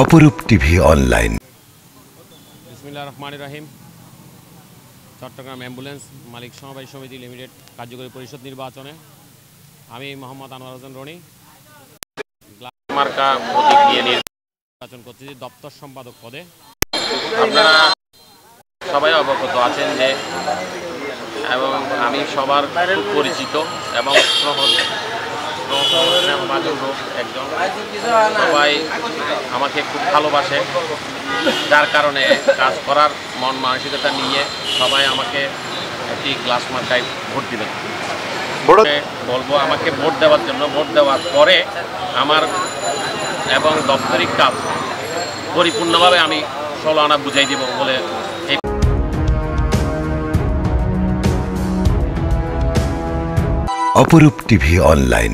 অপরূপ TV online. বিসমিল্লাহির রহমানির রহিম। চট্টগ্রাম অ্যাম্বুলেন্স মালিক সমবায় সমিতি লিমিটেড কার্যকরী পরিষদ নির্বাচনে আমি মোহাম্মদ আনোয়ার হোসেন রনি মার্কা প্রতীক নিয়ে নির্বাচন করতেছি দপ্তর সম্পাদক পদে। আপনারা সবাই অবগত আছেন যে এবং আমি সবার খুব পরিচিত এবং একজন, সবাই আমাকে খুব ভালোবাসে, যার কারণে কাজ করার মন মানসিকতা নিয়ে সবাই আমাকে একটি গ্লাস মার্কায় ভোট দিবেন। বলবো আমাকে ভোট দেওয়ার জন্য। ভোট দেওয়ার পরে আমার এবং দপ্তরিক কাজ পরিপূর্ণভাবে আমি 16 আনা বুঝাই দিব বলে। অপরূপ টিভি অনলাইন।